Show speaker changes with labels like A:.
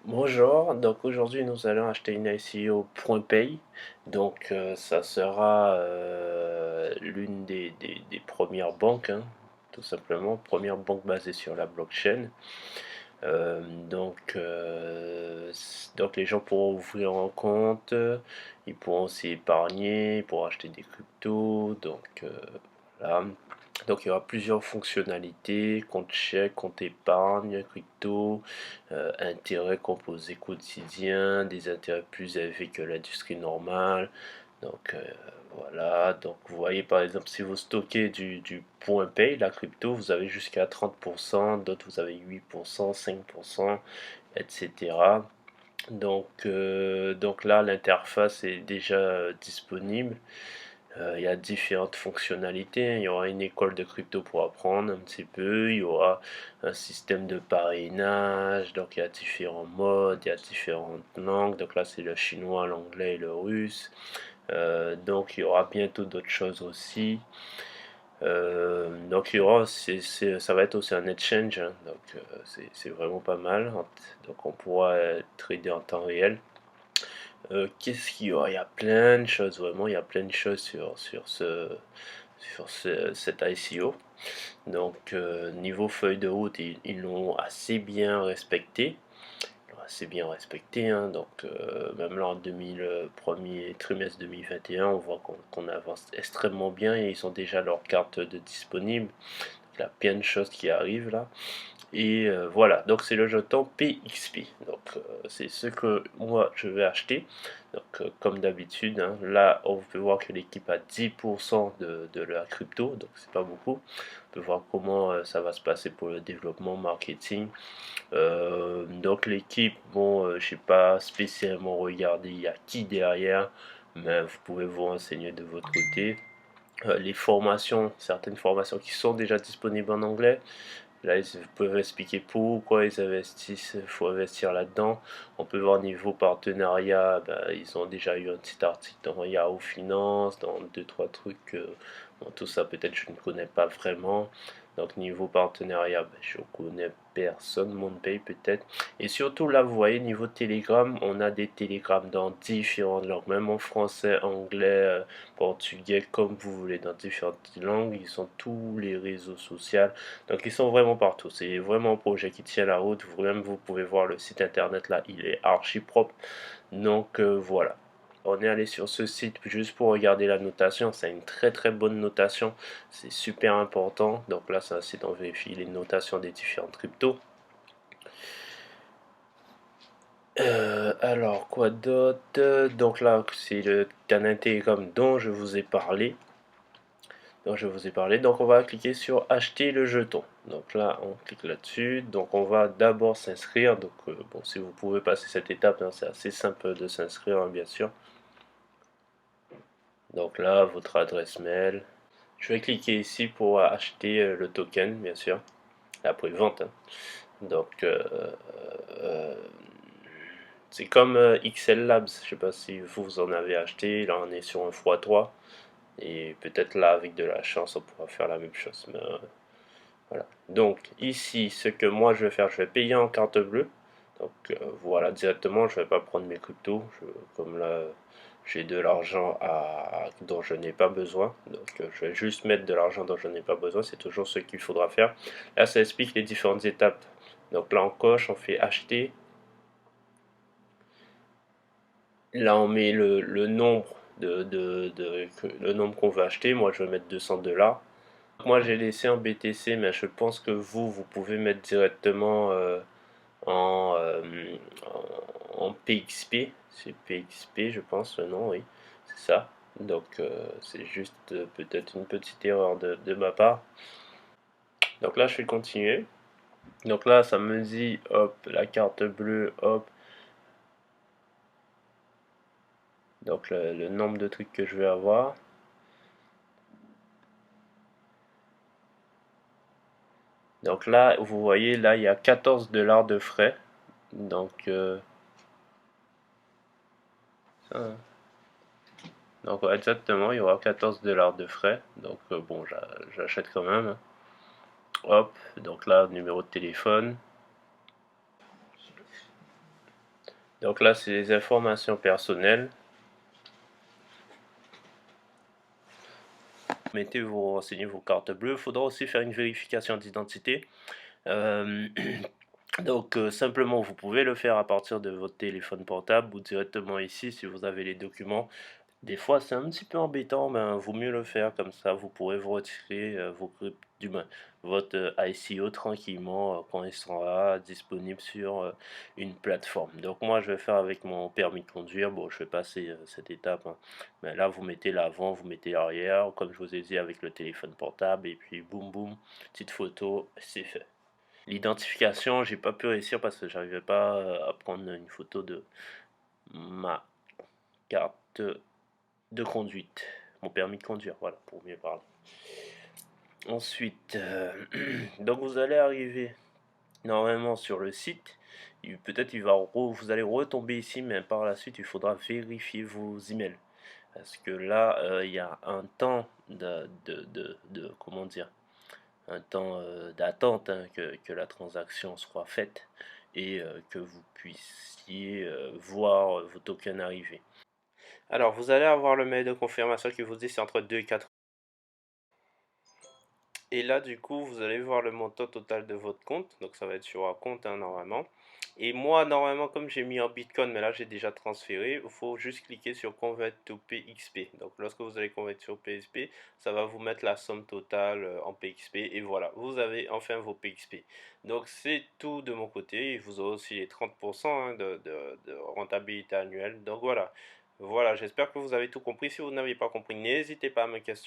A: Bonjour, donc aujourd'hui nous allons acheter une ICO .pay, donc ça sera l'une des premières banques, hein, tout simplement, première banque basée sur la blockchain. Euh, donc, donc les gens pourront ouvrir un compte, ils pourront aussi épargner, pour acheter des cryptos, donc voilà. Donc il y aura plusieurs fonctionnalités, compte chèque, compte épargne, crypto, intérêts composés quotidiens, des intérêts plus élevés que l'industrie normale. Donc voilà, donc vous voyez par exemple si vous stockez du point pay, la crypto, vous avez jusqu'à 30%, d'autres vous avez 8%, 5%, etc. Donc là l'interface est déjà disponible. Il y a différentes fonctionnalités. Il y aura une école de crypto pour apprendre un petit peu. Il y aura un système de parrainage. Donc il y a différents modes, il y a différentes langues. Donc là c'est le chinois, l'anglais et le russe. Donc il y aura bientôt d'autres choses aussi. Donc il y aura, ça va être aussi un exchange, hein. Donc c'est vraiment pas mal. Donc on pourra trader en temps réel. Qu'est-ce qu'il y aura? Il y a plein de choses, vraiment, il y a plein de choses sur cet ICO. Donc, niveau feuille de route, ils l'ont assez bien respecté. Assez bien respecté, hein. Donc, même là en 2000, premier trimestre 2021, on voit qu'on avance extrêmement bien et ils ont déjà leur carte de disponible. Il y a plein de choses qui arrivent là. Et voilà, donc c'est le jeton PXP. Donc c'est ce que moi je vais acheter. Donc comme d'habitude, hein, là on peut voir que l'équipe a 10% de la crypto, donc c'est pas beaucoup. On peut voir comment ça va se passer pour le développement marketing. Donc l'équipe, bon, je sais pas spécialement regarder il y a qui derrière, mais vous pouvez vous renseigner de votre côté. Les formations, certaines formations qui sont déjà disponibles en anglais. Là, ils peuvent expliquer pourquoi ils investissent, il faut investir là-dedans. On peut voir niveau partenariat, ben, ils ont déjà eu un petit article dans Yahoo Finance, dans deux trois trucs. Bon, tout ça, peut-être je ne connais pas vraiment. Donc niveau partenariat, ben, je connais personne, MoonPay peut-être. Et surtout là, vous voyez, niveau Telegram, on a des Telegrams dans différentes langues, même en français, anglais, portugais, comme vous voulez, dans différentes langues. Ils sont tous les réseaux sociaux. Donc ils sont vraiment partout. C'est vraiment un projet qui tient la route. Vous-même, vous pouvez voir le site internet là, il est archi propre. Donc voilà. On est allé sur ce site juste pour regarder la notation. C'est une très très bonne notation. C'est super important. Donc là, c'est un site où on vérifie les notations des différentes cryptos. Alors, quoi d'autre? Donc là, c'est le canal Telegram dont je vous ai parlé. Donc on va cliquer sur acheter le jeton. Donc là on clique là-dessus. Donc on va d'abord s'inscrire. Donc bon, si vous pouvez passer cette étape, hein, c'est assez simple de s'inscrire, hein, bien sûr. Donc là votre adresse mail. Je vais cliquer ici pour acheter le token, bien sûr. Après vente, hein. Donc euh, c'est comme XL Labs. Je sais pas si vous en avez acheté. Là on est sur un x3. Et peut-être là avec de la chance on pourra faire la même chose. Mais, voilà. Donc ici, ce que moi je vais faire, je vais payer en carte bleue. Donc voilà, directement, je ne vais pas prendre mes cryptos. Comme là, j'ai de l'argent dont je n'ai pas besoin. Donc je vais juste mettre de l'argent dont je n'ai pas besoin. C'est toujours ce qu'il faudra faire. Là, ça explique les différentes étapes. Donc là, on coche, on fait acheter. Là, on met le nombre le nombre qu'on veut acheter. Moi, je vais mettre 200 $. Moi, j'ai laissé en BTC, mais je pense que vous pouvez mettre directement en, en PXP. C'est PXP, je pense, le nom, oui, c'est ça. Donc, c'est juste peut-être une petite erreur de ma part. Donc là, je vais continuer. Donc là, ça me dit, hop, la carte bleue, hop. Donc le nombre de trucs que je vais avoir. Donc là, vous voyez, là, il y a 14 $ de frais. Donc, ça, donc ouais, exactement, il y aura 14 $ de frais. Donc bon, j'achète quand même, hein. Hop, donc là, numéro de téléphone. Donc là, c'est les informations personnelles. Mettez vos renseignez vos cartes bleues. Il faudra aussi faire une vérification d'identité. Euh, donc simplement, vous pouvez le faire à partir de votre téléphone portable ou directement ici si vous avez les documents. Des fois, c'est un petit peu embêtant, mais vaut mieux le faire comme ça. Vous pourrez vous retirer votre ICO tranquillement quand il sera disponible sur une plateforme. Donc moi, je vais faire avec mon permis de conduire. Bon, je vais passer cette étape, hein. Mais là, vous mettez l'avant, vous mettez l'arrière, comme je vous ai dit avec le téléphone portable, et puis boum boum, petite photo, c'est fait. L'identification, j'ai pas pu réussir parce que j'arrivais pas à prendre une photo de ma carte de conduite, mon permis de conduire, voilà, pour mieux parler. Ensuite, donc vous allez arriver normalement sur le site. Peut-être vous allez retomber ici, mais par la suite, il faudra vérifier vos emails. Parce que là, il y a un temps comment dire, un temps d'attente, hein, que la transaction soit faite et que vous puissiez voir vos tokens arriver. Alors, vous allez avoir le mail de confirmation qui vous dit c'est entre 2 et 4. Et là, du coup, vous allez voir le montant total de votre compte. Donc, ça va être sur un compte, hein, normalement. Et moi, normalement, comme j'ai mis en Bitcoin, mais là, j'ai déjà transféré, il faut juste cliquer sur Convert to PXP. Donc, lorsque vous allez convertir sur PXP, ça va vous mettre la somme totale en PXP. Et voilà, vous avez enfin vos PXP. Donc, c'est tout de mon côté. Vous aurez aussi les 30% hein, de rentabilité annuelle. Donc, voilà. Voilà, j'espère que vous avez tout compris. Si vous n'avez pas compris, n'hésitez pas à me questionner.